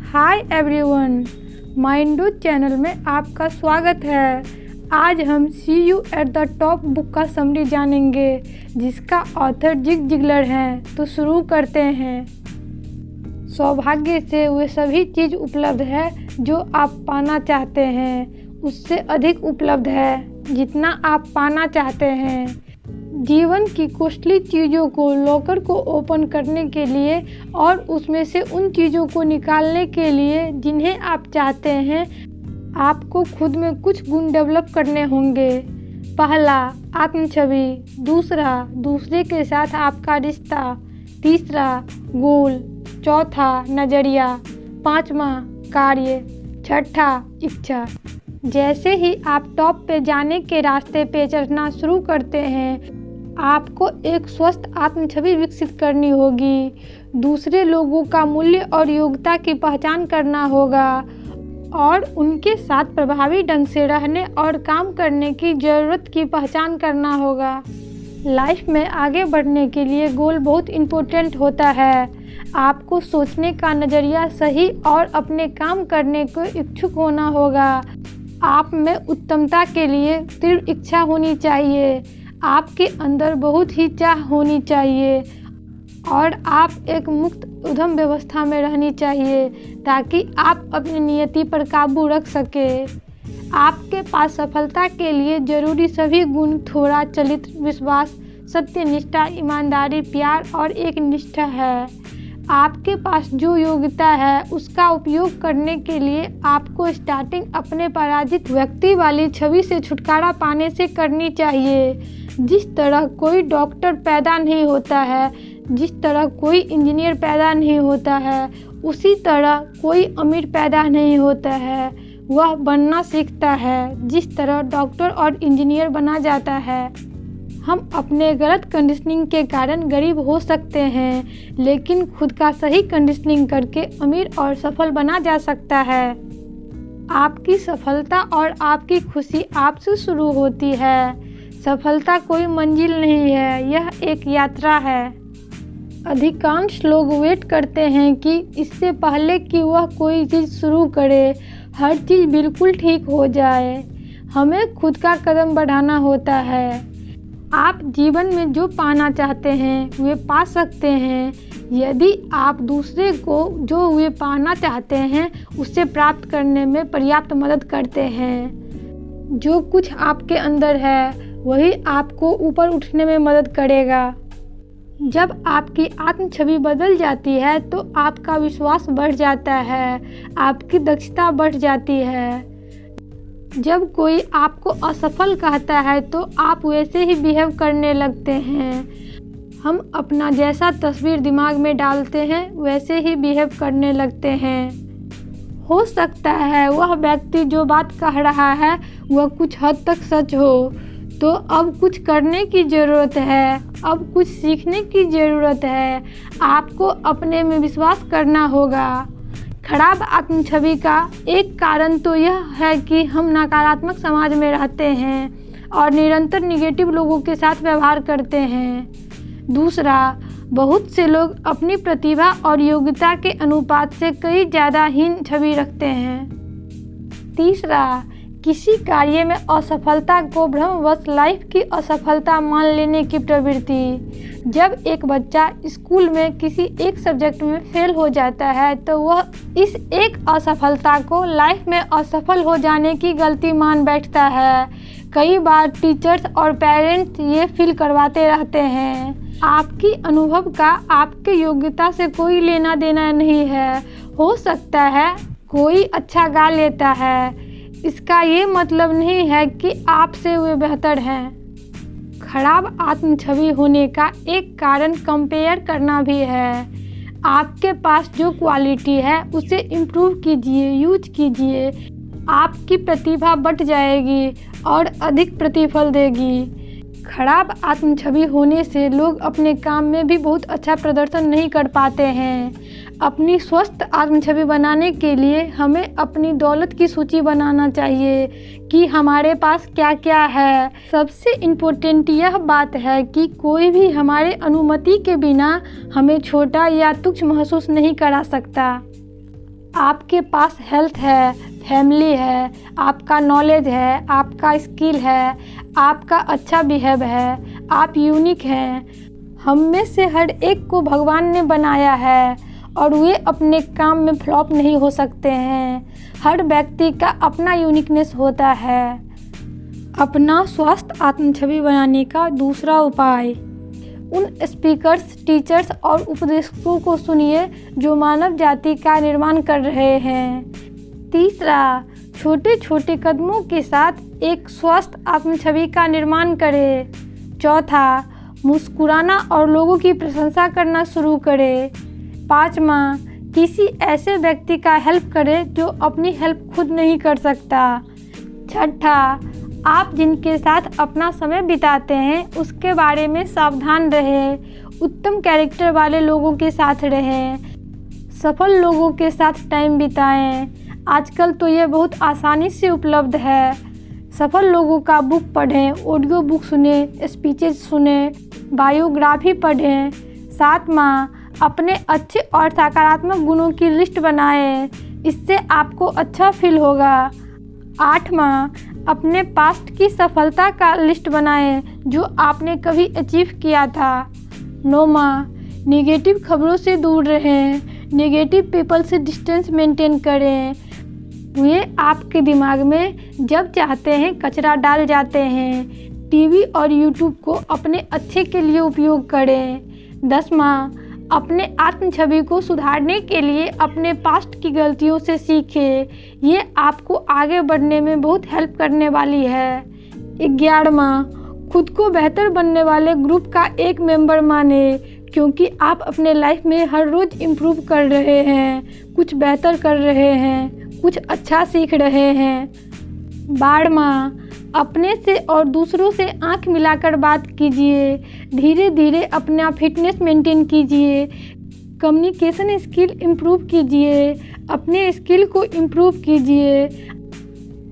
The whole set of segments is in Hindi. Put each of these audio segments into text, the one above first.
हाय एवरीवन, माइंडो चैनल में आपका स्वागत है। आज हम see you at the top book का समरी जानेंगे जिसका ऑथर जिग जिगलर हैं। तो शुरू करते हैं। सौभाग्य से वे सभी चीज़ उपलब्ध है जो आप पाना चाहते हैं, उससे अधिक उपलब्ध है जितना आप पाना चाहते हैं। जीवन की कॉस्टली चीज़ों को लॉकर को ओपन करने के लिए और उसमें से उन चीज़ों को निकालने के लिए जिन्हें आप चाहते हैं, आपको खुद में कुछ गुण डेवलप करने होंगे। पहला, आत्मछवि। दूसरा, दूसरे के साथ आपका रिश्ता। तीसरा, गोल। चौथा, नज़रिया। पांचवा, कार्य। छठा, इच्छा। जैसे ही आप टॉप पे जाने के रास्ते पे चढ़ना शुरू करते हैं, आपको एक स्वस्थ आत्मछवि विकसित करनी होगी। दूसरे लोगों का मूल्य और योग्यता की पहचान करना होगा और उनके साथ प्रभावी ढंग से रहने और काम करने की ज़रूरत की पहचान करना होगा। लाइफ में आगे बढ़ने के लिए गोल बहुत इम्पोर्टेंट होता है। आपको सोचने का नज़रिया सही और अपने काम करने को इच्छुक होना होगा। आप में उत्तमता के लिए तीव्र इच्छा होनी चाहिए। आपके अंदर बहुत ही चाह होनी चाहिए और आप एक मुक्त उद्यम व्यवस्था में रहनी चाहिए ताकि आप अपनी नियति पर काबू रख सके। आपके पास सफलता के लिए जरूरी सभी गुण थोड़ा चरित्र, विश्वास, सत्यनिष्ठा, ईमानदारी, प्यार और एक निष्ठा है। आपके पास जो योग्यता है उसका उपयोग करने के लिए आपको स्टार्टिंग अपने पराजित व्यक्ति वाली छवि से छुटकारा पाने से करनी चाहिए। जिस तरह कोई डॉक्टर पैदा नहीं होता है, जिस तरह कोई इंजीनियर पैदा नहीं होता है, उसी तरह कोई अमीर पैदा नहीं होता है। वह बनना सीखता है जिस तरह डॉक्टर और इंजीनियर बना जाता है। हम अपने गलत कंडीशनिंग के कारण गरीब हो सकते हैं, लेकिन खुद का सही कंडीशनिंग करके अमीर और सफल बना जा सकता है। आपकी सफलता और आपकी खुशी आपसे शुरू होती है। सफलता कोई मंजिल नहीं है, यह एक यात्रा है। अधिकांश लोग वेट करते हैं कि इससे पहले कि वह कोई चीज़ शुरू करे, हर चीज़ बिल्कुल ठीक हो जाए। हमें खुद का कदम बढ़ाना होता है। आप जीवन में जो पाना चाहते हैं वे पा सकते हैं यदि आप दूसरे को जो वे पाना चाहते हैं उससे प्राप्त करने में पर्याप्त मदद करते हैं। जो कुछ आपके अंदर है वही आपको ऊपर उठने में मदद करेगा। जब आपकी आत्मछवि बदल जाती है तो आपका विश्वास बढ़ जाता है, आपकी दक्षता बढ़ जाती है। जब कोई आपको असफल कहता है तो आप वैसे ही बिहेव करने लगते हैं। हम अपना जैसा तस्वीर दिमाग में डालते हैं वैसे ही बिहेव करने लगते हैं। हो सकता है वह व्यक्ति जो बात कह रहा है वह कुछ हद तक सच हो, तो अब कुछ करने की ज़रूरत है, अब कुछ सीखने की ज़रूरत है। आपको अपने में विश्वास करना होगा। खराब आत्मछवि का एक कारण तो यह है कि हम नकारात्मक समाज में रहते हैं और निरंतर निगेटिव लोगों के साथ व्यवहार करते हैं। दूसरा, बहुत से लोग अपनी प्रतिभा और योग्यता के अनुपात से कई ज़्यादा हीन छवि रखते हैं। तीसरा, किसी कार्य में असफलता को भ्रमवश लाइफ की असफलता मान लेने की प्रवृत्ति। जब एक बच्चा स्कूल में किसी एक सब्जेक्ट में फेल हो जाता है तो वह इस एक असफलता को लाइफ में असफल हो जाने की गलती मान बैठता है। कई बार टीचर्स और पेरेंट्स ये फील करवाते रहते हैं। आपकी अनुभव का आपके योग्यता से कोई लेना देना नहीं है। हो सकता है कोई अच्छा गा लेता है, इसका ये मतलब नहीं है कि आपसे वे बेहतर हैं। खराब आत्मछवि होने का एक कारण कंपेयर करना भी है। आपके पास जो क्वालिटी है उसे इम्प्रूव कीजिए, यूज कीजिए। आपकी प्रतिभा बढ़ जाएगी और अधिक प्रतिफल देगी। खराब आत्मछवि होने से लोग अपने काम में भी बहुत अच्छा प्रदर्शन नहीं कर पाते हैं। अपनी स्वस्थ आत्मछवि बनाने के लिए हमें अपनी दौलत की सूची बनाना चाहिए कि हमारे पास क्या क्या है। सबसे इम्पोर्टेंट यह बात है कि कोई भी हमारे अनुमति के बिना हमें छोटा या तुच्छ महसूस नहीं करा सकता। आपके पास हेल्थ है, फैमिली है, आपका नॉलेज है, आपका स्किल है, आपका अच्छा बिहेव है, आप यूनिक हैं। हम में से हर एक को भगवान ने बनाया है और वे अपने काम में फ्लॉप नहीं हो सकते हैं। हर व्यक्ति का अपना यूनिकनेस होता है। अपना स्वस्थ आत्म छवि बनाने का दूसरा उपाय, उन स्पीकर्स, टीचर्स और उपदेशकों को सुनिए जो मानव जाति का निर्माण कर रहे हैं। तीसरा, छोटे छोटे कदमों के साथ एक स्वस्थ आत्म छवि का निर्माण करें। चौथा, मुस्कुराना और लोगों की प्रशंसा करना शुरू करें। पाँचवा, किसी ऐसे व्यक्ति का हेल्प करें जो अपनी हेल्प खुद नहीं कर सकता। छठा, आप जिनके साथ अपना समय बिताते हैं उसके बारे में सावधान रहें। उत्तम कैरेक्टर वाले लोगों के साथ रहें। सफल लोगों के साथ टाइम बिताएं। आजकल तो ये बहुत आसानी से उपलब्ध है। सफल लोगों का बुक पढ़ें, ऑडियो बुक सुने, स्पीचेज सुने, बायोग्राफी पढ़ें। सातवां, अपने अच्छे और सकारात्मक गुणों की लिस्ट बनाएं, इससे आपको अच्छा फील होगा। आठवां, अपने पास्ट की सफलता का लिस्ट बनाएं जो आपने कभी अचीव किया था। नौवां, नेगेटिव खबरों से दूर रहें, नेगेटिव पीपल से डिस्टेंस मेंटेन करें। वे आपके दिमाग में जब चाहते हैं कचरा डाल जाते हैं। टीवी और यूट्यूब को अपने अच्छे के लिए उपयोग करें। 10वां, अपने आत्म छवि को सुधारने के लिए अपने पास्ट की गलतियों से सीखें। ये आपको आगे बढ़ने में बहुत हेल्प करने वाली है। 11वां, खुद को बेहतर बनने वाले ग्रुप का एक मेंबर माने, क्योंकि आप अपने लाइफ में हर रोज़ इम्प्रूव कर रहे हैं, कुछ बेहतर कर रहे हैं, कुछ अच्छा सीख रहे हैं। 12वां, अपने से और दूसरों से आंख मिलाकर बात कीजिए। धीरे धीरे अपना फिटनेस मेंटेन कीजिए। कम्युनिकेशन स्किल इम्प्रूव कीजिए। अपने स्किल को इम्प्रूव कीजिए।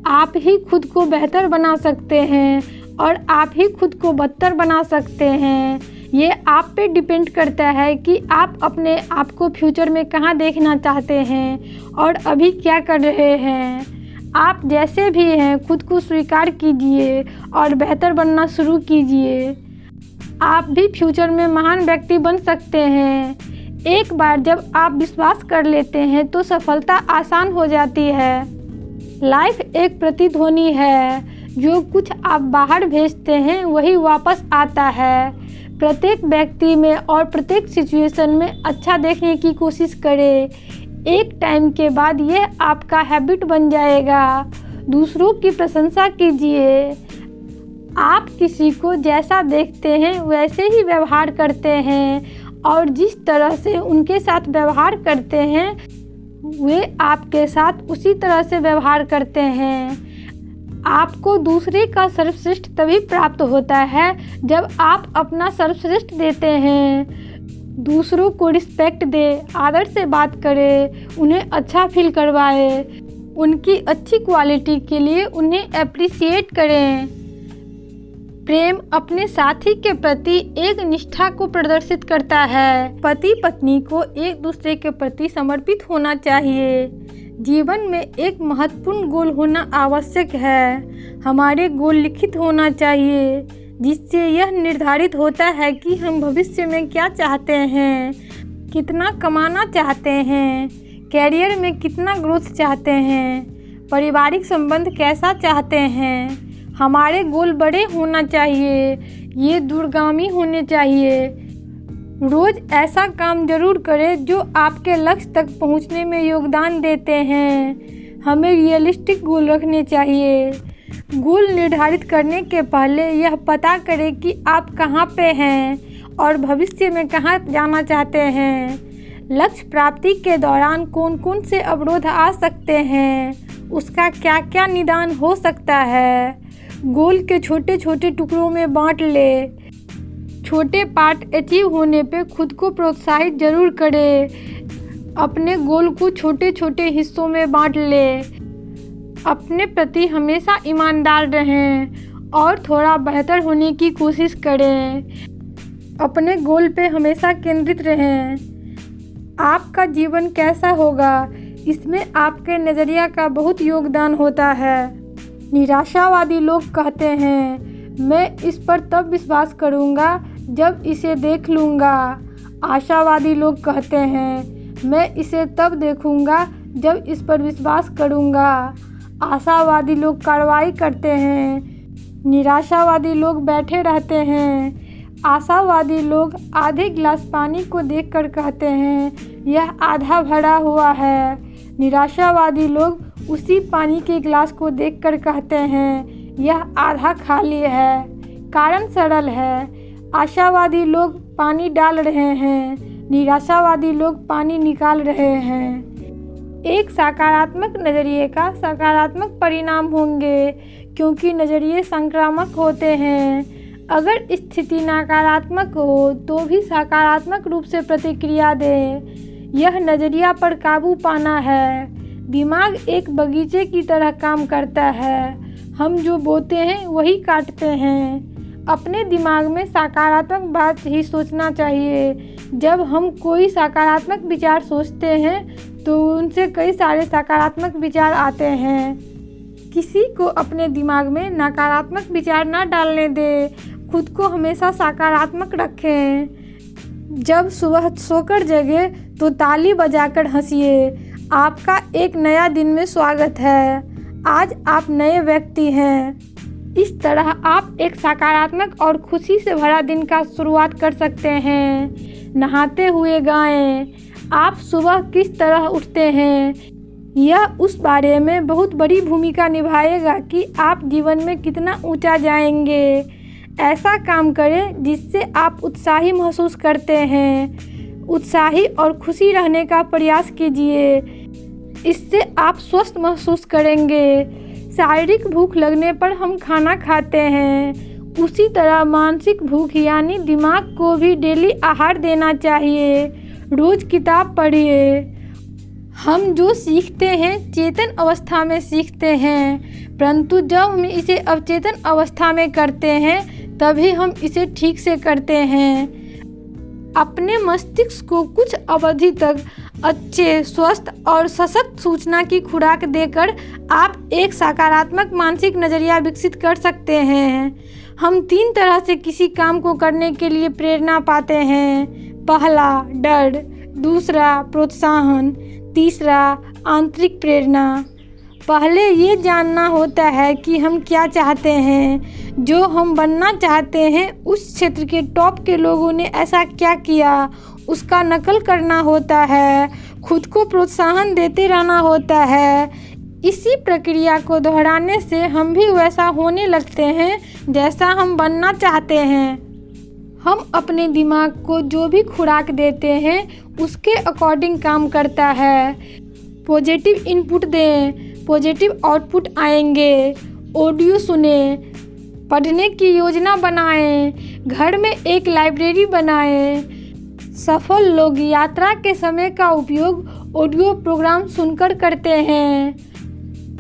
आप ही खुद को बेहतर बना सकते हैं और आप ही खुद को बदतर बना सकते हैं। ये आप पे डिपेंड करता है कि आप अपने आप को फ्यूचर में कहाँ देखना चाहते हैं और अभी क्या कर रहे हैं। आप जैसे भी हैं खुद को स्वीकार कीजिए और बेहतर बनना शुरू कीजिए। आप भी फ्यूचर में महान व्यक्ति बन सकते हैं। एक बार जब आप विश्वास कर लेते हैं तो सफलता आसान हो जाती है। लाइफ एक प्रतिध्वनि है, जो कुछ आप बाहर भेजते हैं वही वापस आता है। प्रत्येक व्यक्ति में और प्रत्येक सिचुएशन में अच्छा देखने की कोशिश करें। एक टाइम के बाद यह आपका हैबिट बन जाएगा। दूसरों की प्रशंसा कीजिए। आप किसी को जैसा देखते हैं वैसे ही व्यवहार करते हैं और जिस तरह से उनके साथ व्यवहार करते हैं वे आपके साथ उसी तरह से व्यवहार करते हैं। आपको दूसरे का सर्वश्रेष्ठ तभी प्राप्त होता है जब आप अपना सर्वश्रेष्ठ देते हैं। दूसरों को रिस्पेक्ट दें, आदर से बात करें, उन्हें अच्छा फील करवाएं, उनकी अच्छी क्वालिटी के लिए उन्हें अप्रिशिएट करें। प्रेम अपने साथी के प्रति एक निष्ठा को प्रदर्शित करता है। पति पत्नी को एक दूसरे के प्रति समर्पित होना चाहिए। जीवन में एक महत्वपूर्ण गोल होना आवश्यक है। हमारे गोल लिखित होना चाहिए, जिससे यह निर्धारित होता है कि हम भविष्य में क्या चाहते हैं, कितना कमाना चाहते हैं, कैरियर में कितना ग्रोथ चाहते हैं, पारिवारिक संबंध कैसा चाहते हैं। हमारे गोल बड़े होना चाहिए, ये दूरगामी होने चाहिए। रोज़ ऐसा काम जरूर करें जो आपके लक्ष्य तक पहुंचने में योगदान देते हैं। हमें रियलिस्टिक गोल रखने चाहिए। गोल निर्धारित करने के पहले यह पता करें कि आप कहां पे हैं और भविष्य में कहां जाना चाहते हैं। लक्ष्य प्राप्ति के दौरान कौन कौन से अवरोध आ सकते हैं, उसका क्या क्या निदान हो सकता है। गोल के छोटे छोटे टुकड़ों में बांट ले। छोटे पार्ट अचीव होने पे खुद को प्रोत्साहित जरूर करें। अपने गोल को छोटे छोटे हिस्सों में बांट ले। अपने प्रति हमेशा ईमानदार रहें और थोड़ा बेहतर होने की कोशिश करें। अपने गोल पे हमेशा केंद्रित रहें। आपका जीवन कैसा होगा इसमें आपके नज़रिया का बहुत योगदान होता है। निराशावादी लोग कहते हैं, मैं इस पर तब विश्वास करूँगा जब इसे देख लूँगा। आशावादी लोग कहते हैं, मैं इसे तब देखूँगा जब इस पर विश्वास करूँगा। आशावादी लोग कार्रवाई करते हैं, निराशावादी लोग बैठे रहते हैं। आशावादी लोग आधे गिलास पानी को देखकर कहते हैं, यह आधा भरा हुआ है। निराशावादी लोग उसी पानी के गिलास को देखकर कहते हैं, यह आधा खाली है। कारण सरल है, आशावादी लोग पानी डाल रहे हैं, निराशावादी लोग पानी निकाल रहे हैं। एक सकारात्मक नज़रिए का सकारात्मक परिणाम होंगे, क्योंकि नज़रिए संक्रामक होते हैं। अगर स्थिति नकारात्मक हो तो भी सकारात्मक रूप से प्रतिक्रिया दें। यह नज़रिया पर काबू पाना है। दिमाग एक बगीचे की तरह काम करता है। हम जो बोते हैं वही काटते हैं। अपने दिमाग में सकारात्मक बात ही सोचना चाहिए। जब हम कोई सकारात्मक विचार सोचते हैं तो उनसे कई सारे सकारात्मक विचार आते हैं। किसी को अपने दिमाग में नकारात्मक विचार न डालने दें। खुद को हमेशा सकारात्मक रखें। जब सुबह सोकर जगे तो ताली बजाकर हंसिए। आपका एक नया दिन में स्वागत है। आज आप नए व्यक्ति हैं। इस तरह आप एक सकारात्मक और खुशी से भरा दिन का शुरुआत कर सकते हैं। नहाते हुए गाएं, आप सुबह किस तरह उठते हैं। यह उस बारे में बहुत बड़ी भूमिका निभाएगा कि आप जीवन में कितना ऊंचा जाएंगे। ऐसा काम करें जिससे आप उत्साही महसूस करते हैं। उत्साही और खुशी रहने का प्रयास कीजिए। इससे आप स्वस्थ महसूस करेंगे। शारीरिक भूख लगने पर हम खाना खाते हैं, उसी तरह मानसिक भूख यानी दिमाग को भी डेली आहार देना चाहिए। रोज़ किताब पढ़िए। हम जो सीखते हैं चेतन अवस्था में सीखते हैं, परंतु जब हम इसे अवचेतन अवस्था में करते हैं तभी हम इसे ठीक से करते हैं। अपने मस्तिष्क को कुछ अवधि तक अच्छे, स्वस्थ और सशक्त सूचना की खुराक देकर आप एक सकारात्मक मानसिक नज़रिया विकसित कर सकते हैं। हम 3 तरह से किसी काम को करने के लिए प्रेरणा पाते हैं। पहला, डर। दूसरा, प्रोत्साहन। तीसरा, आंतरिक प्रेरणा। पहले ये जानना होता है कि हम क्या चाहते हैं। जो हम बनना चाहते हैं उस क्षेत्र के टॉप के लोगों ने ऐसा क्या किया, उसका नकल करना होता है। खुद को प्रोत्साहन देते रहना होता है। इसी प्रक्रिया को दोहराने से हम भी वैसा होने लगते हैं जैसा हम बनना चाहते हैं। हम अपने दिमाग को जो भी खुराक देते हैं उसके अकॉर्डिंग काम करता है। पॉजिटिव इनपुट दें, पॉजिटिव आउटपुट आएंगे। ऑडियो सुने, पढ़ने की योजना बनाएं, घर में एक लाइब्रेरी बनाएं। सफल लोग यात्रा के समय का उपयोग ऑडियो प्रोग्राम सुनकर करते हैं।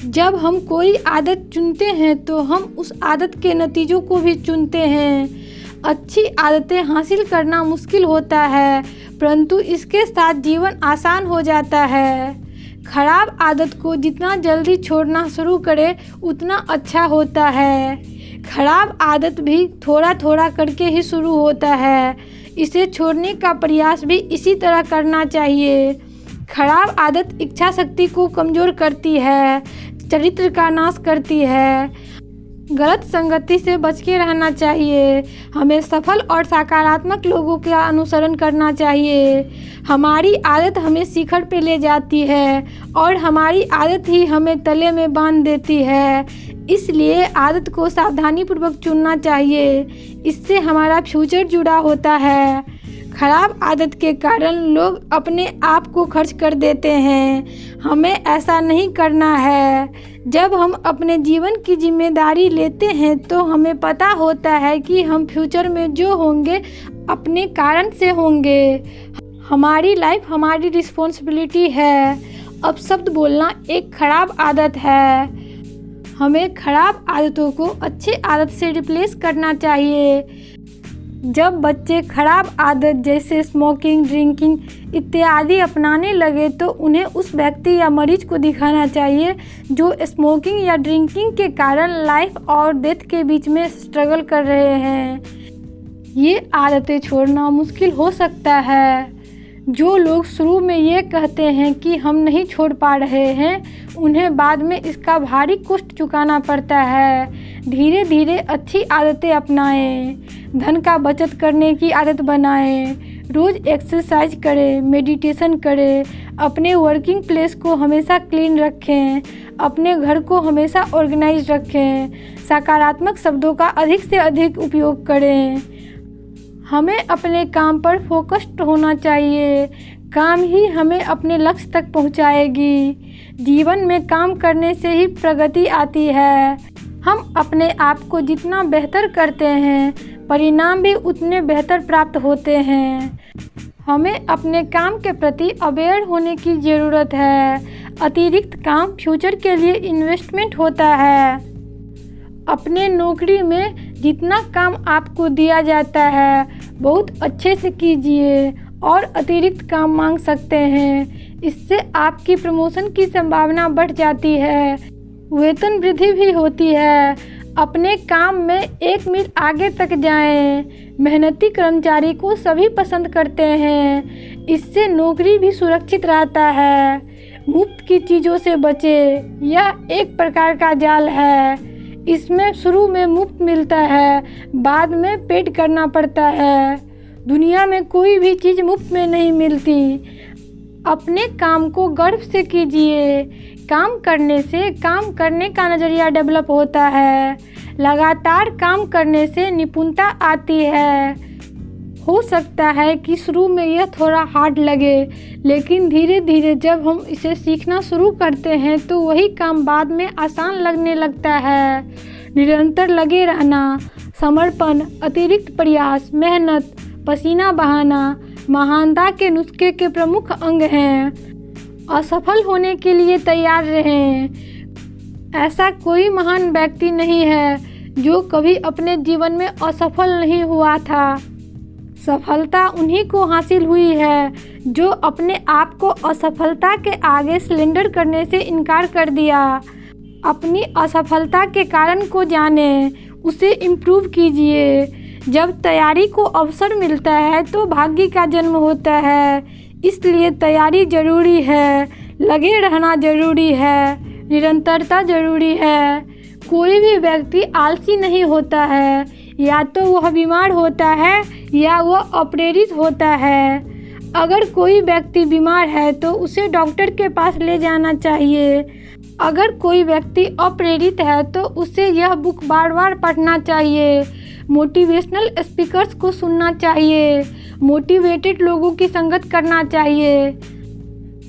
जब हम कोई आदत चुनते हैं तो हम उस आदत के नतीजों को भी चुनते हैं। अच्छी आदतें हासिल करना मुश्किल होता है, परंतु इसके साथ जीवन आसान हो जाता है। खराब आदत को जितना जल्दी छोड़ना शुरू करें उतना अच्छा होता है। खराब आदत भी थोड़ा थोड़ा करके ही शुरू होता है। इसे छोड़ने का प्रयास भी इसी तरह करना चाहिए। खराब आदत इच्छा शक्ति को कमज़ोर करती है, चरित्र का नाश करती है। गलत संगति से बच के रहना चाहिए। हमें सफल और सकारात्मक लोगों का अनुसरण करना चाहिए। हमारी आदत हमें शिखर पे ले जाती है और हमारी आदत ही हमें तले में बांध देती है। इसलिए आदत को सावधानीपूर्वक चुनना चाहिए। इससे हमारा फ्यूचर जुड़ा होता है। खराब आदत के कारण लोग अपने आप को खर्च कर देते हैं। हमें ऐसा नहीं करना है। जब हम अपने जीवन की जिम्मेदारी लेते हैं तो हमें पता होता है कि हम फ्यूचर में जो होंगे अपने कारण से होंगे। हमारी लाइफ हमारी रिस्पॉन्सिबिलिटी है। अपशब्द बोलना एक खराब आदत है। हमें खराब आदतों को अच्छे आदत से रिप्लेस करना चाहिए। जब बच्चे खराब आदत जैसे स्मोकिंग, ड्रिंकिंग इत्यादि अपनाने लगे तो उन्हें उस व्यक्ति या मरीज को दिखाना चाहिए जो स्मोकिंग या ड्रिंकिंग के कारण लाइफ और डेथ के बीच में स्ट्रगल कर रहे हैं। ये आदतें छोड़ना मुश्किल हो सकता है। जो लोग शुरू में ये कहते हैं कि हम नहीं छोड़ पा रहे हैं, उन्हें बाद में इसका भारी कॉस्ट चुकाना पड़ता है। धीरे धीरे अच्छी आदतें अपनाएं, धन का बचत करने की आदत बनाएं, रोज़ एक्सरसाइज करें, मेडिटेशन करें, अपने वर्किंग प्लेस को हमेशा क्लीन रखें, अपने घर को हमेशा ऑर्गेनाइज रखें, सकारात्मक शब्दों का अधिक से अधिक उपयोग करें। हमें अपने काम पर फोकस्ड होना चाहिए। काम ही हमें अपने लक्ष्य तक पहुंचाएगी। जीवन में काम करने से ही प्रगति आती है। हम अपने आप को जितना बेहतर करते हैं, परिणाम भी उतने बेहतर प्राप्त होते हैं। हमें अपने काम के प्रति अवेयर होने की ज़रूरत है। अतिरिक्त काम फ्यूचर के लिए इन्वेस्टमेंट होता है। अपने नौकरी में जितना काम आपको दिया जाता है बहुत अच्छे से कीजिए और अतिरिक्त काम मांग सकते हैं। इससे आपकी प्रमोशन की संभावना बढ़ जाती है, वेतन वृद्धि भी होती है। अपने काम में एक मील आगे तक जाएं। मेहनती कर्मचारी को सभी पसंद करते हैं। इससे नौकरी भी सुरक्षित रहता है। मुफ्त की चीज़ों से बचें। यह एक प्रकार का जाल है। इसमें शुरू में मुफ्त मिलता है, बाद में पेड करना पड़ता है। दुनिया में कोई भी चीज़ मुफ्त में नहीं मिलती। अपने काम को गर्व से कीजिए। काम करने से काम करने का नज़रिया डेवलप होता है। लगातार काम करने से निपुणता आती है। हो सकता है कि शुरू में यह थोड़ा हार्ड लगे, लेकिन धीरे धीरे जब हम इसे सीखना शुरू करते हैं तो वही काम बाद में आसान लगने लगता है। निरंतर लगे रहना, समर्पण, अतिरिक्त प्रयास, मेहनत, पसीना बहाना महानता के नुस्खे के प्रमुख अंग हैं। असफल होने के लिए तैयार रहें। ऐसा कोई महान व्यक्ति नहीं है जो कभी अपने जीवन में असफल नहीं हुआ था। सफलता उन्हीं को हासिल हुई है जो अपने आप को असफलता के आगे सरेंडर करने से इनकार कर दिया। अपनी असफलता के कारण को जानें, उसे इम्प्रूव कीजिए। जब तैयारी को अवसर मिलता है तो भाग्य का जन्म होता है। इसलिए तैयारी जरूरी है, लगे रहना जरूरी है, निरंतरता जरूरी है। कोई भी व्यक्ति आलसी नहीं होता है। या तो वह बीमार होता है या वह अप्रेरित होता है। अगर कोई व्यक्ति बीमार है तो उसे डॉक्टर के पास ले जाना चाहिए। अगर कोई व्यक्ति अप्रेरित है तो उसे यह बुक बार बार पढ़ना चाहिए। मोटिवेशनल स्पीकर्स को सुनना चाहिए। मोटिवेटेड लोगों की संगत करना चाहिए।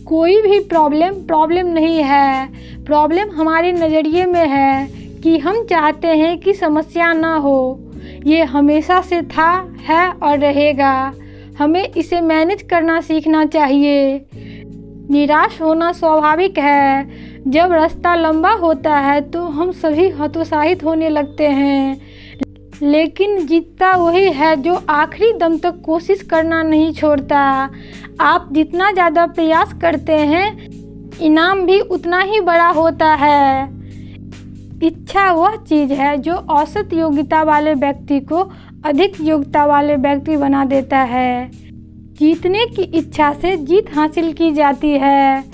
कोई भी प्रॉब्लम नहीं है। प्रॉब्लम हमारे नज़रिए में है कि हम चाहते हैं कि समस्या ना हो। ये हमेशा से था, है और रहेगा। हमें इसे मैनेज करना सीखना चाहिए। निराश होना स्वाभाविक है। जब रास्ता लंबा होता है तो हम सभी हतोत्साहित होने लगते हैं, लेकिन जीतता वही है जो आखिरी दम तक कोशिश करना नहीं छोड़ता। आप जितना ज़्यादा प्रयास करते हैं, इनाम भी उतना ही बड़ा होता है। इच्छा वह चीज़ है जो औसत योग्यता वाले व्यक्ति को अधिक योग्यता वाले व्यक्ति बना देता है। जीतने की इच्छा से जीत हासिल की जाती है।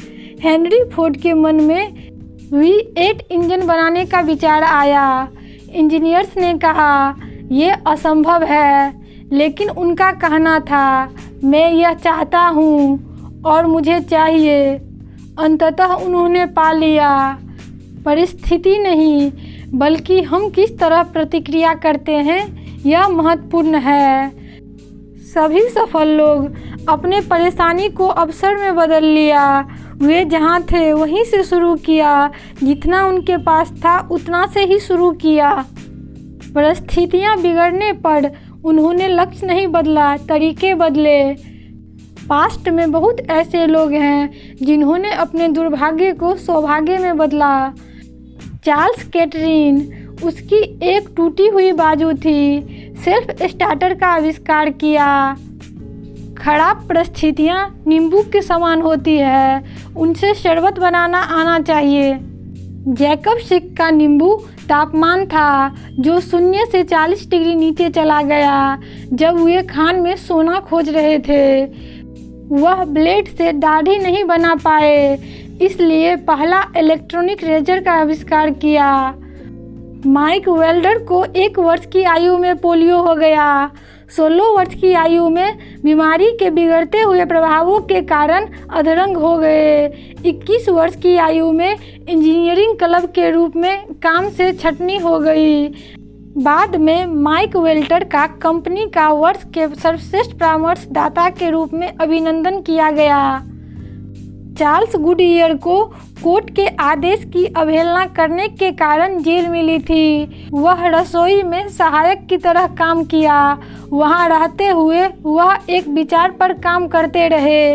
हेनरी फोर्ड के मन में V8 इंजन बनाने का विचार आया। इंजीनियर्स ने कहा ये असंभव है, लेकिन उनका कहना था मैं यह चाहता हूँ और मुझे चाहिए। अंततः उन्होंने पा लिया। परिस्थिति नहीं, बल्कि हम किस तरह प्रतिक्रिया करते हैं यह महत्वपूर्ण है। सभी सफल लोग अपने परेशानी को अवसर में बदल लिया। वे जहाँ थे वहीं से शुरू किया। जितना उनके पास था उतना से ही शुरू किया। परिस्थितियाँ बिगड़ने पर उन्होंने लक्ष्य नहीं बदला, तरीके बदले। पास्ट में बहुत ऐसे लोग हैं जिन्होंने अपने दुर्भाग्य को सौभाग्य में बदला। चार्ल्स कैटरीन, उसकी एक टूटी हुई बाजू थी। सेल्फ स्टार्टर का आविष्कार किया। खराब परिस्थितियाँ नींबू के समान होती है, उनसे शरबत बनाना आना चाहिए। जैकब सिक का नींबू तापमान था जो 0 से 40 डिग्री नीचे चला गया जब वे खान में सोना खोज रहे थे। वह ब्लेड से दाढ़ी नहीं बना पाए, इसलिए पहला इलेक्ट्रॉनिक रेजर का आविष्कार किया। माइक वेल्डर को 1 वर्ष की आयु में पोलियो हो गया। 16 वर्ष की आयु में बीमारी के बिगड़ते हुए प्रभावों के कारण अधरंग हो गए। 21 वर्ष की आयु में इंजीनियरिंग क्लब के रूप में काम से छटनी हो गई। बाद में माइक वेल्टर का कंपनी का वर्ष के सर्वश्रेष्ठ परामर्शदाता के रूप में अभिनंदन किया गया। चार्ल्स गुडईयर को कोर्ट के आदेश की अवहेलना करने के कारण जेल मिली थी। वह रसोई में सहायक की तरह काम किया। वहां रहते हुए वह एक विचार पर काम करते रहे।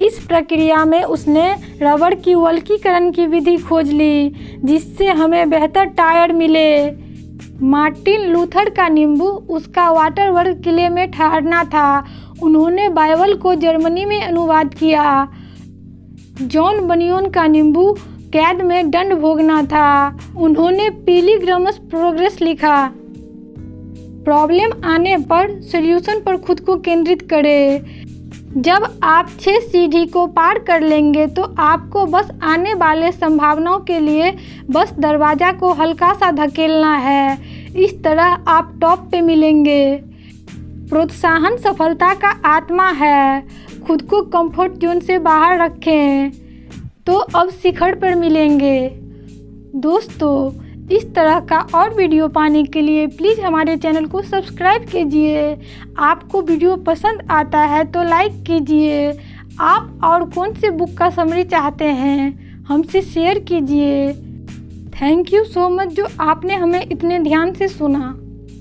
इस प्रक्रिया में उसने रबड़ की वल्कीकरण की विधि खोज ली, जिससे हमें बेहतर टायर मिले। मार्टिन लूथर का नींबू उसका वाटरबर्ग किले में ठहरना था। उन्होंने बाइबल को जर्मनी में अनुवाद किया। जॉन बनियोन का नींबू कैद में दंड भोगना था। उन्होंने पिलग्रिम्स प्रोग्रेस लिखा। प्रॉब्लम आने पर सॉल्यूशन पर खुद को केंद्रित करें। जब आप 6 सीढ़ी को पार कर लेंगे तो आपको बस आने वाले संभावनाओं के लिए बस दरवाज़ा को हल्का सा धकेलना है। इस तरह आप टॉप पे मिलेंगे। प्रोत्साहन सफलता का आत्मा है। खुद को कंफर्ट जोन से बाहर रखें तो अब शिखर पर मिलेंगे। दोस्तों, इस तरह का और वीडियो पाने के लिए प्लीज़ हमारे चैनल को सब्सक्राइब कीजिए। आपको वीडियो पसंद आता है तो लाइक कीजिए। आप और कौन से बुक का समरी चाहते हैं हमसे शेयर कीजिए। थैंक यू सो मच जो आपने हमें इतने ध्यान से सुना।